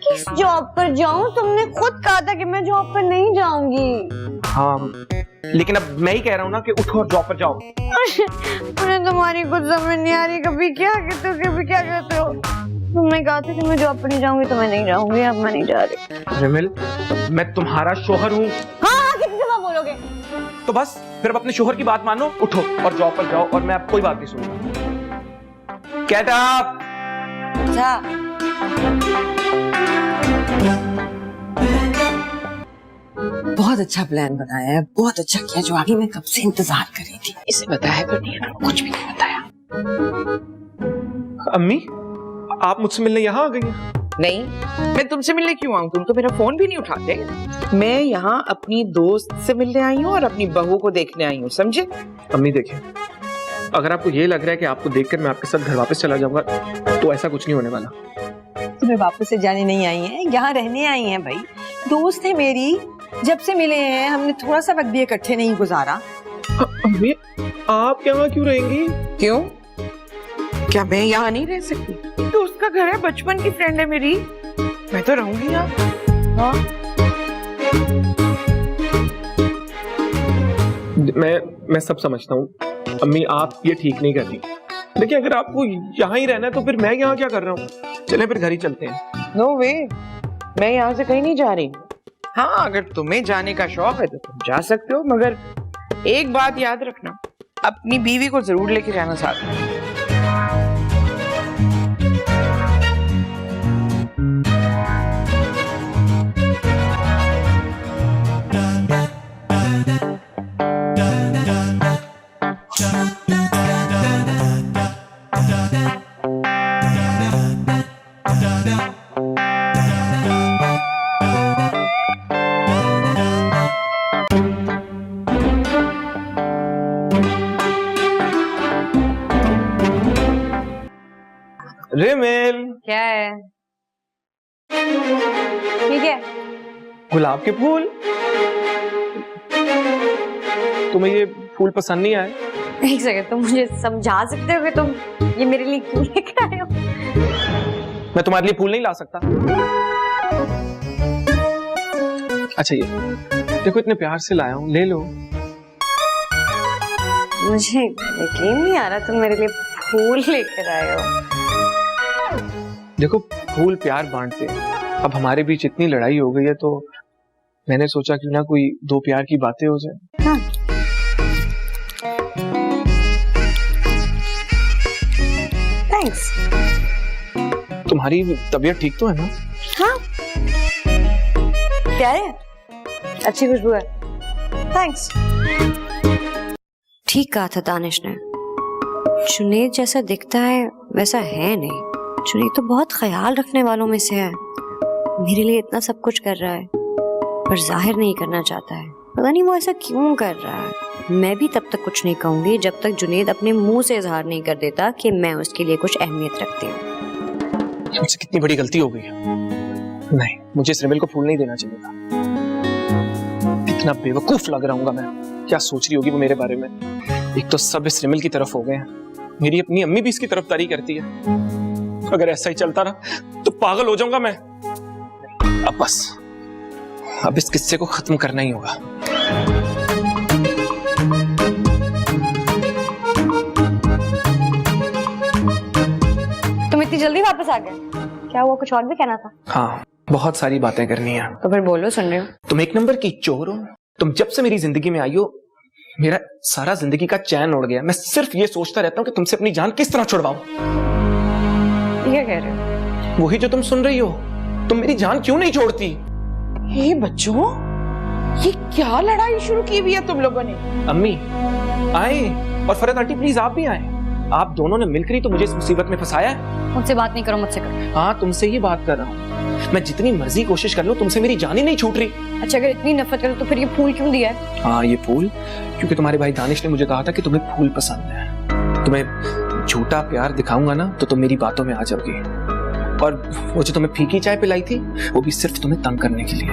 किस जॉब पर जाऊं? तुमने खुद कहा था कि मैं जॉब पर नहीं जाऊंगी। हाँ, लेकिन अब मैं ही कह रहा हूँ ना कि उठो और जॉब पर जाओ। मुझे तुम्हारी कुछ समझ नहीं आ रही, कभी क्या कहते हो कभी क्या कहते हो। तुमने कहा था कि मैं जॉब पर नहीं जाऊंगी तो मैं नहीं जाऊंगी, अब मैं नहीं जा रही। रिमिल, मैं तुम्हारा शोहर हूँ। हाँ, कितनी दफा बोलोगे? तो बस फिर अब अपने शोहर की बात मानो, उठो और जॉब पर जाओ और मैं अब कोई बात नहीं सुनूंगा। कहता आप बहुत अच्छा प्लान बनाया है, बहुत अच्छा किया। जो आगे मैं कब से इंतजार कर रही थी। इसे बताया तो नहीं, कुछ भी नहीं बताया। अम्मी, आप मुझसे मिलने यहाँ आ गई हैं? नहीं, मैं तुमसे मिलने क्यों आऊँ? तुम तो मेरा फोन भी नहीं उठाते। मैं यहाँ अपनी दोस्त से मिलने आई हूँ और अपनी बहू को देखने आई हूँ, समझे? अम्मी देखिए, अगर आपको ये लग रहा है कि आपको देखकर मैं आपके साथ घर वापस चला जाऊंगा तो ऐसा कुछ नहीं होने वाला। तुम्हें वापस से जाने नहीं आई है, यहाँ रहने आई है भाई। दोस्त है मेरी, जब से मिले हैं हमने थोड़ा सा वक्त भी इकट्ठे नहीं गुजारा। अम्मी, आप यहाँ क्यों रहेंगी? क्यों? क्या मैं यहाँ नहीं रह सकती? तो उसका घर है, बचपन की फ्रेंड है मेरी, मैं तो रहूंगी यहाँ। हाँ? मैं सब समझता हूँ अम्मी, आप ये ठीक नहीं करती। देखिए, अगर आपको यहाँ ही रहना है तो फिर मैं यहाँ क्या कर रहा हूँ? चलें फिर घर ही चलते हैं। नो वे, मैं यहाँ से कहीं नहीं जा रही। हाँ, अगर तुम्हें जाने का शौक है तो तुम जा सकते हो, मगर एक बात याद रखना, अपनी बीवी को जरूर लेके जाना साथ में। रिमिल, क्या है? ठीक है। गुलाब के फूल। तुम्हें ये फूल पसंद नहीं आए? एक सेकंड, तुम मुझे समझा सकते हो कि तुम ये मेरे लिए क्यों लेकर आए हो? मैं तुम्हारे लिए फूल नहीं ला सकता। अच्छा, ये देखो, इतने प्यार से लाया हूँ, ले लो। मुझे यकीन नहीं आ रहा तुम मेरे लिए फूल लेकर आए हो। देखो, फूल प्यार बांटते हैं। अब हमारे बीच इतनी लड़ाई हो गई है तो मैंने सोचा क्यों ना कोई दो प्यार की बातें हो जाए। हाँ। थैंक्स। तुम्हारी तबीयत ठीक तो है ना? हाँ, प्यारे, अच्छी खुशबू है। थैंक्स। ठीक कहा था दानिश ने, जुनैद जैसा दिखता है वैसा है नहीं। जुनैद तो बहुत ख्याल रखने वालों में से है, मेरे लिए इतना सब कुछ कर रहा है पर जाहिर नहीं करना चाहता है। पता नहीं वो ऐसा क्यों कर रहा है। मैं भी तब तक कुछ नहीं कहूंगी जब तक जुनैद अपने मुंह से इजहार नहीं कर देता कि मैं उसके लिए कुछ अहमियत रखती हूँ। मुझसे कितनी बड़ी गलती हो गई है। नहीं, मुझे इस रिमिल को फूल नहीं देना चाहिए था। कितना बेवकूफ लग रहा हूँ मैं। क्या सोच रही होगी वो मेरे बारे में? एक तो सब इस रिमिल की तरफ हो गए हैं, मेरी अपनी अम्मी भी इसकी तरफदारी करती है। अगर ऐसा ही चलता रहा तो पागल हो जाऊंगा मैं। अब बस, अब इस किस्से को खत्म करना ही होगा। तुम इतनी जल्दी वापस आ गए? क्या हुआ, कुछ और भी कहना था? हाँ, बहुत सारी बातें करनी है। तो फिर बोलो, सुन रही हूँ। तुम एक नंबर की चोर हो। तुम जब से मेरी जिंदगी में आई हो मेरा सारा जिंदगी का चैन उड़ गया। मैं सिर्फ ये सोचता रहता हूँ कि तुमसे अपनी जान किस तरह छुड़वाऊं। क्या कह रहे हो? वही जो तुम सुन रही हो। तुम मेरी जान क्यों नहीं छोड़ती? हे बच्चों, ये क्या लड़ाई शुरू की हुई है तुम लोगों ने? अम्मी आए, और फरहत आंटी प्लीज आप भी आए। आप दोनों ने मिलकर ही तो मुझे इस मुसीबत में फंसाया है। मुझसे बात नहीं करो, मुझसे करो। हाँ, तुमसे ही बात कर रहा हूँ। मैं जितनी मर्जी कोशिश कर लूं, तुमसे मेरी जान ही नहीं छूट रही। अच्छा, अगर इतनी नफरत करो तो फिर ये फूल क्यों दिया है? हाँ, ये फूल क्योंकि तुम्हारे भाई दानिश ने मुझे कहा था कि तुम्हें फूल पसंद है। तुम्हें झूठा प्यार दिखाऊंगा ना तो तुम मेरी बातों में आ जाओगी। और वो जो तुम्हें फीकी चाय पिलाई थी वो भी सिर्फ तुम्हें तंग करने के लिए।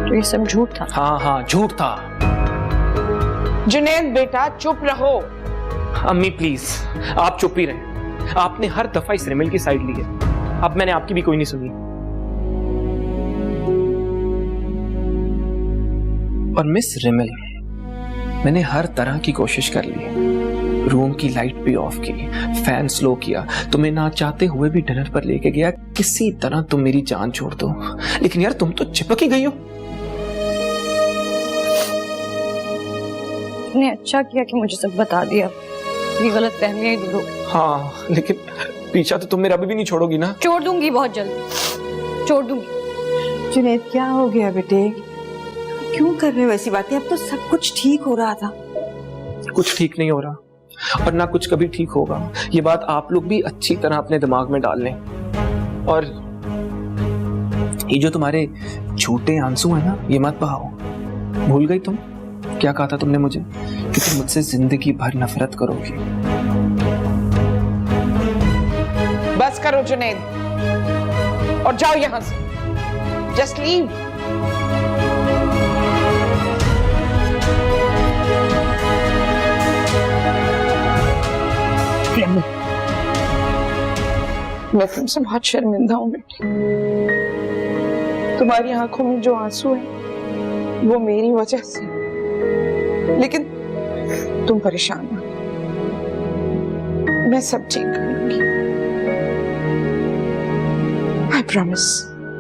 तो ये सब झूठ था? हाँ हाँ, झूठ था। जुनैद बेटा चुप रहो। अम्मी प्लीज, आप चुप ही रहे। आपने हर दफा इस रिमिल की साइड ली है। अब मैंने आपकी भी कोई नहीं सुनी। और मिस रिमिल, मैंने हर तरह की कोशिश कर ली, रूम की लाइट भी ऑफ की, फैन स्लो किया, तुम्हें ना चाहते हुए भी डिनर पर लेके गया, किसी तरह तुम मेरी जान छोड़ दो, लेकिन यार तुम तो चिपक ही गई हो। तुमने अच्छा किया कि मुझे सब बता दिया, ये गलत फहमियां ही दूर हो गई। हाँ, लेकिन पीछा तो तुम मेरा अभी भी नहीं छोड़ोगी ना? छोड़ दूंगी, बहुत जल्द छोड़ दूंगी। जुनैद, क्या हो गया बेटे? क्यों कर रहे हो ऐसी बातें? अब तो सब कुछ ठीक हो रहा था। कुछ ठीक नहीं हो रहा और ना कुछ कभी ठीक होगा, ये बात आप लोग भी अच्छी तरह अपने दिमाग में डाल लें। और ये जो तुम्हारे छोटे आंसू है ना, ये मत बहाओ। भूल गई तुम? क्या कहा था तुमने मुझे कि तुम मुझसे जिंदगी भर नफरत करोगी। बस करो जुनैद और जाओ यहां से। Just leave. मैं तुमसे बहुत शर्मिंदा हूं बेटी। तुम्हारी आंखों में जो आंसू है वो मेरी वजह से, लेकिन तुम परेशान मत, मैं सब ठीक कर लूंगी। I promise.